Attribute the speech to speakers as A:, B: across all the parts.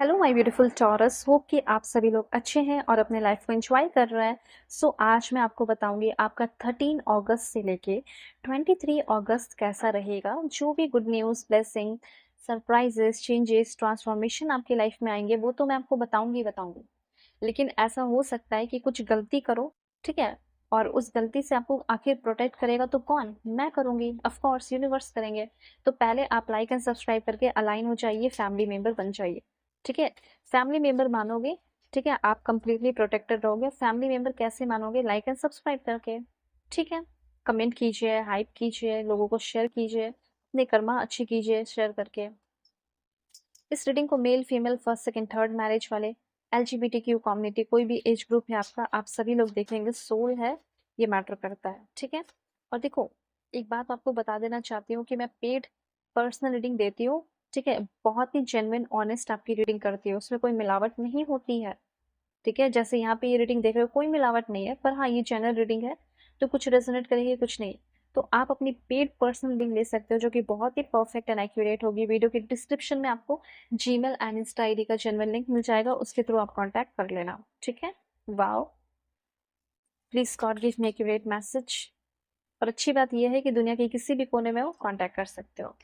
A: Hello my beautiful taurus, hope कि आप सभी लोग अच्छे हैं और अपने लाइफ को एंजॉय कर रहे हैं। आज मैं आपको बताऊंगी आपका 13 अगस्त से लेके 23 अगस्त कैसा रहेगा। जो भी good news, blessing, surprises, changes, transformation आपकी लाइफ में आएंगे वो तो मैं आपको बताऊंगी। लेकिन ऐसा हो सकता है कि कुछ गलती करो, ठीक है, और उस गलती से आपको आखिर प्रोटेक्ट करेगा तो कौन? मैं करूंगी, ऑफ कोर्स यूनिवर्स करेंगे। तो पहले आप लाइक एंड सब्सक्राइब करके अलाइन हो जाइए, फैमिली मेंबर बन जाइए, ठीक है। फैमिली मेंबर मानोगे, ठीक है, आप कंप्लीटली प्रोटेक्टेड रहोगे। फैमिली मेंबर कैसे मानोगे? लाइक एंड सब्सक्राइब करके, ठीक है। कमेंट कीजिए, हाइप कीजिए, लोगों को शेयर कीजिए, अपनी कर्मा अच्छी कीजिए शेयर करके। इस रीडिंग को male, female, first, second, third marriage वाले, एलजीबीटीक्यू कम्युनिटी, कोई भी एज ग्रुप है आपका, आप सभी लोग देखेंगे। सोल है, ये मैटर करता है, ठीक है। और देखो, एक बात आपको बता देना चाहती हूँ कि मैं पेड पर्सनल रीडिंग देती हूँ, ठीक है। बहुत ही जेन्युइन ऑनेस्ट आपकी रीडिंग करती है, उसमें कोई मिलावट नहीं होती है, ठीक है। जैसे यहाँ पे ये रीडिंग देख रहे हो, कोई मिलावट नहीं है, पर हाँ ये जनरल रीडिंग है, तो कुछ रेजोनेट करेगी, कुछ नहीं। तो आप अपनी पेड पर्सनल रीडिंग ले सकते हो, जो कि बहुत ही परफेक्ट एंड एक्यूरेट होगी। वीडियो के डिस्क्रिप्शन में आपको जीमेल एंड इंस्टा आईडी का जेन्युइन लिंक मिल जाएगा, उसके थ्रू आप कॉन्टैक्ट कर लेना, ठीक है। Wow, please God give me accurate message. और अच्छी बात यह है कि दुनिया के किसी भी कोने में हो कॉन्टैक्ट कर सकते हो।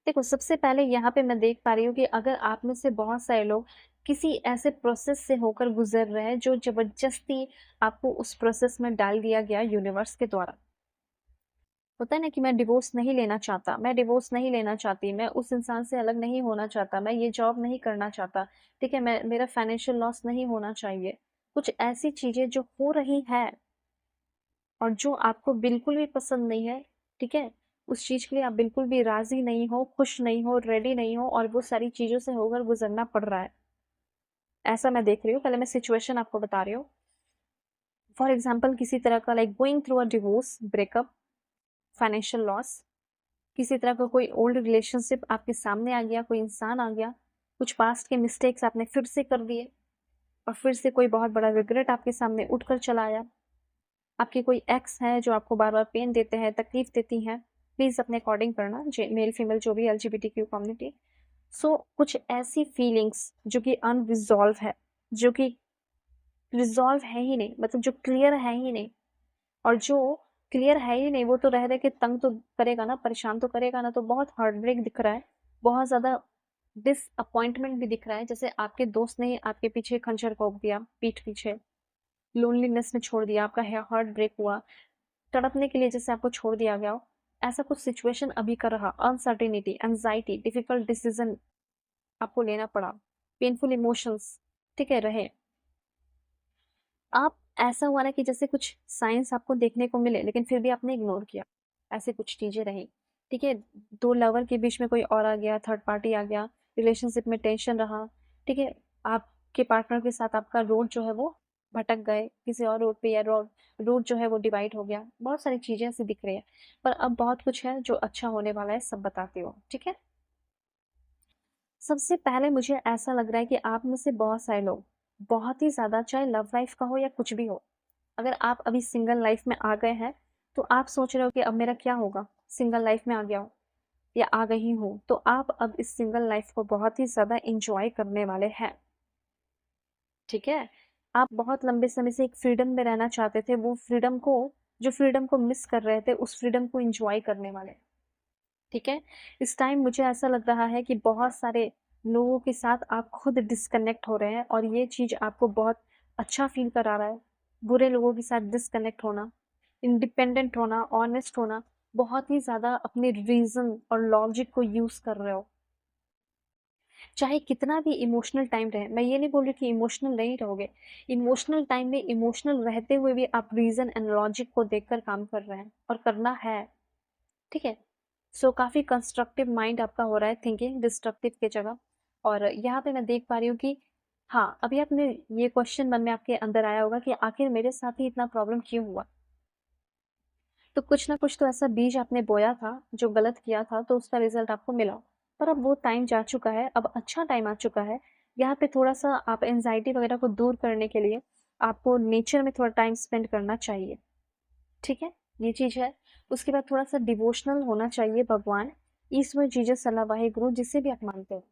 A: देखो, सबसे पहले यहाँ पे मैं देख पा रही हूँ कि अगर आप में से बहुत सारे लोग किसी ऐसे प्रोसेस से होकर गुजर रहे हैं जो जबरदस्ती आपको उस प्रोसेस में डाल दिया गया यूनिवर्स के द्वारा। होता है ना कि मैं डिवोर्स नहीं लेना चाहता, मैं डिवोर्स नहीं लेना चाहती, मैं उस इंसान से अलग नहीं होना चाहता, मैं ये जॉब नहीं करना चाहता, ठीक है, मैं मेरा फाइनेंशियल लॉस नहीं होना चाहिए। कुछ ऐसी चीजें जो हो रही है और जो आपको बिल्कुल भी पसंद नहीं है, ठीक है, उस चीज के लिए आप बिल्कुल भी राजी नहीं हो, खुश नहीं हो, रेडी नहीं हो, और वो सारी चीजों से होकर गुजरना पड़ रहा है, ऐसा मैं देख रही हूँ। पहले मैं सिचुएशन आपको बता रही हूँ। फॉर एग्जाम्पल, किसी तरह का like going through a divorce, breakup, financial loss, किसी तरह का कोई ओल्ड रिलेशनशिप आपके सामने आ गया, कोई इंसान आ गया, कुछ पास्ट के मिस्टेक्स आपने फिर से कर दिए, और फिर से कोई बहुत बड़ा रिग्रेट आपके सामने उठकर चला आया। आपके कोई एक्स है जो आपको बार बार पेन देते हैं, तकलीफ देती हैं। प्लीज अपने अकॉर्डिंग करना, मेल फीमेल जो भी एलजीबीटीक्यू कम्युनिटी। कुछ ऐसी फीलिंग्स जो कि अनरिजॉल्व है, जो कि रिजॉल्व है ही नहीं, मतलब जो क्लियर है ही नहीं, और जो क्लियर है ही नहीं वो तो रह रहे कि तंग तो करेगा ना, परेशान तो करेगा ना। तो बहुत हार्ट ब्रेक दिख रहा है, बहुत ज्यादा डिसअपॉइंटमेंट भी दिख रहा है, जैसे आपके दोस्त ने आपके पीछे खंजर घोंप दिया, पीठ पीछे। लोनलीनेस ने छोड़ दिया, आपका हार्ट ब्रेक हुआ, तड़पने के लिए जैसे आपको छोड़ दिया गया हो, ऐसा कुछ सिचुएशन अभी कर रहा। अनसर्टेनिटी, एंजाइटी, डिफिकल्ट डिसीजन आपको लेना पड़ा, पेनफुल इमोशंस, ठीक है, रहे आप। ऐसा हुआ ना कि जैसे कुछ साइंस आपको देखने को मिले, लेकिन फिर भी आपने इग्नोर किया, ऐसे कुछ चीजें रही, ठीक है। दो लवर के बीच में कोई और आ गया, थर्ड पार्टी आ गया, रिलेशनशिप में टेंशन रहा, ठीक है। आपके पार्टनर के साथ आपका रोड जो है वो भटक गए किसी और रोड पे, या रोड जो है वो डिवाइड हो गया। बहुत सारी चीजें ऐसी दिख रही है, पर अब बहुत कुछ है जो अच्छा होने वाला है, सब बताती हो, ठीक है। सबसे पहले मुझे ऐसा लग रहा है कि आप में से बहुत सारे लोग बहुत ही ज़्यादा, चाहे लव लाइफ का हो या कुछ भी हो, अगर आप अभी सिंगल लाइफ में आ गए हैं तो आप सोच रहे हो कि अब मेरा क्या होगा, सिंगल लाइफ में आ गया हो या आ गई हूँ, तो आप अब इस सिंगल लाइफ को बहुत ही ज़्यादा इंजॉय करने वाले हैं, ठीक है। आप बहुत लंबे समय से एक फ्रीडम में रहना चाहते थे, वो फ्रीडम को, जो फ्रीडम को मिस कर रहे थे, उस फ्रीडम को इंजॉय करने वाले, ठीक है। इस टाइम मुझे ऐसा लग रहा है कि बहुत सारे लोगों के साथ आप खुद डिस्कनेक्ट हो रहे हैं, और ये चीज़ आपको बहुत अच्छा फील करा रहा है। बुरे लोगों के साथ डिस्कनेक्ट होना, इंडिपेंडेंट होना, ऑनेस्ट होना, बहुत ही ज़्यादा अपने रीज़न और लॉजिक को यूज़ कर रहे हो। चाहे कितना भी इमोशनल टाइम रहे, मैं ये नहीं बोल रही कि इमोशनल नहीं रहोगे, इमोशनल टाइम में इमोशनल रहते हुए भी आप रीज़न एंड लॉजिक को देखकर काम कर रहे हैं, और करना है, ठीक है। काफ़ी कंस्ट्रक्टिव माइंड आपका हो रहा है, थिंकिंग डिस्ट्रक्टिव की जगह। और यहाँ पे मैं देख पा रही हूँ कि हाँ, अभी आपने ये क्वेश्चन मन में आपके अंदर आया होगा कि आखिर मेरे साथ ही इतना प्रॉब्लम क्यों हुआ। तो कुछ ना कुछ तो ऐसा बीज आपने बोया था, जो गलत किया था, तो उसका रिजल्ट आपको मिला। पर अब वो टाइम जा चुका है, अब अच्छा टाइम आ चुका है। यहाँ पे थोड़ा सा आप एंजाइटी वगैरह को दूर करने के लिए आपको नेचर में थोड़ा टाइम स्पेंड करना चाहिए, ठीक है, ये चीज़ है। उसके बाद थोड़ा सा डिवोशनल होना चाहिए, भगवान, ईश्वर, जीसस, अल्लाह, वाहे गुरु, जिसे भी आप मानते हो,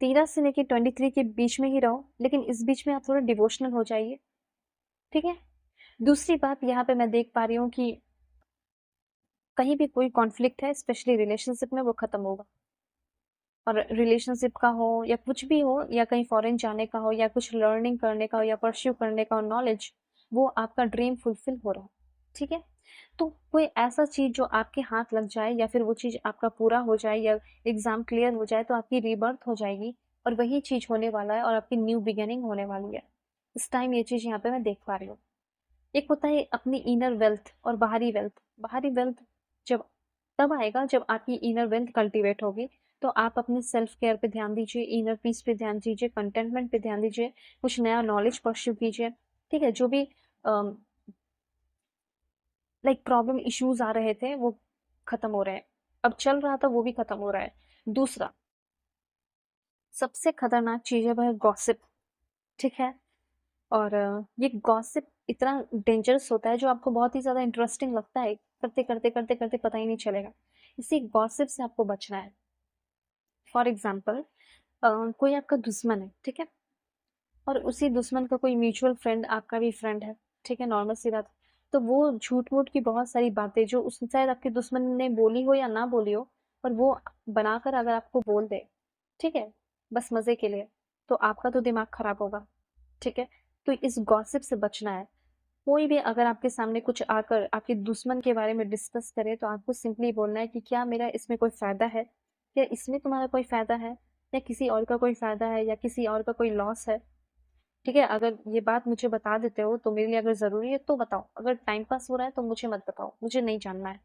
A: 13 से लेके 23 के बीच में ही रहो, लेकिन इस बीच में आप थोड़ा डिवोशनल हो जाइए, ठीक है? दूसरी बात यहाँ पे मैं देख पा रही हूँ कि कहीं भी कोई कॉन्फ्लिक्ट है, स्पेशली रिलेशनशिप में, वो खत्म होगा। और रिलेशनशिप का हो या कुछ भी हो, या कहीं फॉरेन जाने का हो, या कुछ लर्निंग करने का हो, या परस्यू करने का हो नॉलेज, वो आपका ड्रीम फुलफिल हो रहा है, ठीक है? तो कोई ऐसा चीज जो आपके हाथ लग जाए, या फिर वो चीज आपका पूरा हो जाए, या एग्जाम क्लियर हो जाए, तो आपकी रीबर्थ हो जाएगी, और वही चीज होने वाला है, और आपकी न्यू बिगिनिंग होने वाली है। इस टाइम ये चीज यहाँ पे मैं देख पा रही हूँ। एक होता है अपनी इनर वेल्थ और बाहरी वेल्थ। बाहरी वेल्थ जब तब आएगा जब आपकी इनर वेल्थ कल्टीवेट होगी। तो आप अपने सेल्फ केयर पे ध्यान दीजिए, इनर पीस पे ध्यान दीजिए, कंटेंटमेंट पे ध्यान दीजिए, कुछ नया नॉलेज परस्यू कीजिए, ठीक है? जो भी लाइक प्रॉब्लम इश्यूज आ रहे थे, वो खत्म हो रहे हैं। अब चल रहा था, वो भी खत्म हो रहा है। दूसरा सबसे खतरनाक चीज है वह गॉसिप, ठीक है? और ये गॉसिप इतना डेंजरस होता है, जो आपको बहुत ही ज़्यादा इंटरेस्टिंग लगता है, करते करते करते करते पता ही नहीं चलेगा। इसी गॉसिप से आपको बचना है। फॉर एग्जाम्पल, कोई आपका दुश्मन है, ठीक है? और उसी दुश्मन का कोई म्यूचुअल फ्रेंड आपका भी फ्रेंड है, ठीक है? नॉर्मल सी बात। तो वो झूठ मूठ की बहुत सारी बातें जो उस शायद आपके दुश्मन ने बोली हो या ना बोली हो, पर वो बनाकर अगर आपको बोल दे, ठीक है, बस मजे के लिए, तो आपका तो दिमाग खराब होगा, ठीक है? तो इस गॉसिप से बचना है। कोई भी अगर आपके सामने कुछ आकर आपके दुश्मन के बारे में डिस्कस करे, तो आपको सिंपली बोलना है कि क्या मेरा इसमें कोई फ़ायदा है? या इसमें तुम्हारा कोई फ़ायदा है? या किसी और का कोई फ़ायदा है, या किसी और का कोई लॉस है? ठीक है? अगर ये बात मुझे बता देते हो, तो मेरे लिए अगर ज़रूरी है तो बताओ, अगर टाइम पास हो रहा है तो मुझे मत बताओ, मुझे नहीं जानना है।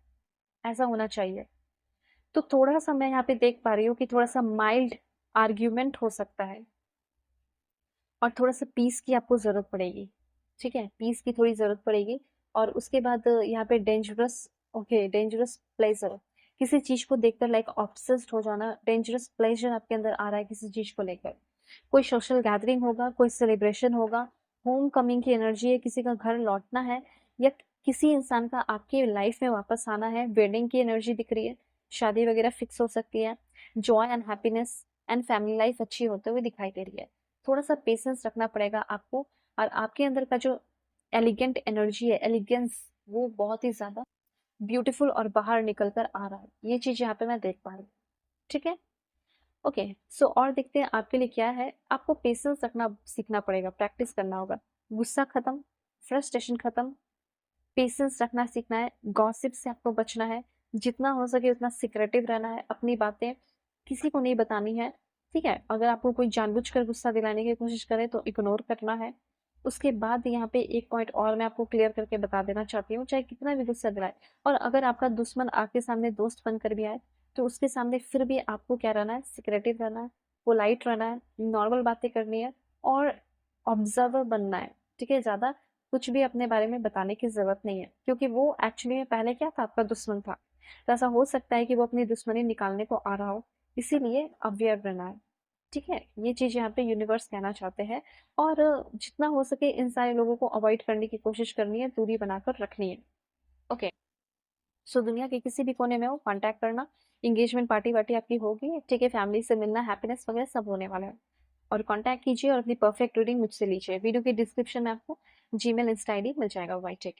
A: ऐसा होना चाहिए। तो थोड़ा-सा मैं यहाँ पे देख पा रही हूँ कि थोड़ा-सा माइल्ड आर्ग्यूमेंट हो सकता है, और थोड़ा-सा पीस की आपको ज़रूरत पड़ेगी, ठीक है? पीस की थोड़ी ज़रूरत पड़ेगी। और उसके बाद यहाँ पे डेंजरस प्लेज़र, किसी चीज़ को देखकर लाइक ऑब्सेस्ड हो जाना, डेंजरस प्लेज़र आपके अंदर आ रहा है किसी चीज़ को लेकर। कोई सोशल गैदरिंग होगा, कोई सेलिब्रेशन होगा, होम कमिंग की एनर्जी है, किसी का घर लौटना है, या किसी इंसान का आपकी लाइफ में वापस आना है, वेडिंग की एनर्जी दिख रही है, शादी वगैरह फिक्स हो सकती है, Joy and happiness and family life अच्छी होते हुए दिखाई दे रही है। थोड़ा-सा पेशेंस रखना पड़ेगा आपको, और आपके अंदर का जो एलिगेंट एनर्जी है, एलिगेंस, वो बहुत ही ज़्यादा ब्यूटीफुल और बाहर निकल कर आ रहा है। ये चीज़ यहाँ पे मैं देख पा रही हूँ, ठीक है? ओके, सो और देखते हैं आपके लिए क्या है। आपको पेशेंस रखना सीखना पड़ेगा, प्रैक्टिस करना होगा। गुस्सा खत्म, फ्रस्ट्रेशन खत्म, पेशेंस रखना सीखना है, गॉसिप से आपको बचना है, जितना हो सके उतना सिक्रेटिव रहना है, अपनी बातें किसी को नहीं बतानी है, ठीक है? अगर आपको कोई जानबूझकर गुस्सा दिलाने की कोशिश करे, तो इग्नोर करना है। उसके बाद यहाँ पे एक पॉइंट और मैं आपको क्लियर करके बता देना चाहती हूँ, चाहे कितना भी गुस्सा दिलाए, और अगर आपका दुश्मन आपके सामने दोस्त बनकर भी आए, तो उसके सामने फिर भी आपको क्या रहना है, सिक्रेटिव रहना है, पोलाइट रहना है, नॉर्मल बातें करनी है, और ऑब्जर्वर बनना है, ठीक है? ज़्यादा कुछ भी अपने बारे में बताने की ज़रूरत नहीं है, क्योंकि वो एक्चुअली में पहले क्या था, आपका दुश्मन था। तो ऐसा हो सकता है कि वो अपनी दुश्मनी निकालने को आ रहा हो, इसीलिए अवेयर रहना है, ठीक है? ये चीज़ यहाँ पे यूनिवर्स कहना चाहते हैं। और जितना हो सके इन सारे लोगों को अवॉइड करने की कोशिश करनी है, दूरी बनाकर रखनी है। ओके, सो दुनिया के किसी भी कोने में हो, कॉन्टैक्ट करना। एंगेजमेंट पार्टी वार्टी आपकी होगी, ठीक है? फैमिली से मिलना, हैप्पीनेस वगैरह सब होने वाला है। और कॉन्टैक्ट कीजिए और अपनी परफेक्ट रीडिंग मुझसे लीजिए। वीडियो के डिस्क्रिप्शन में आपको जीमेल, इंस्टा आईडी मिल जाएगा, वाइटेक।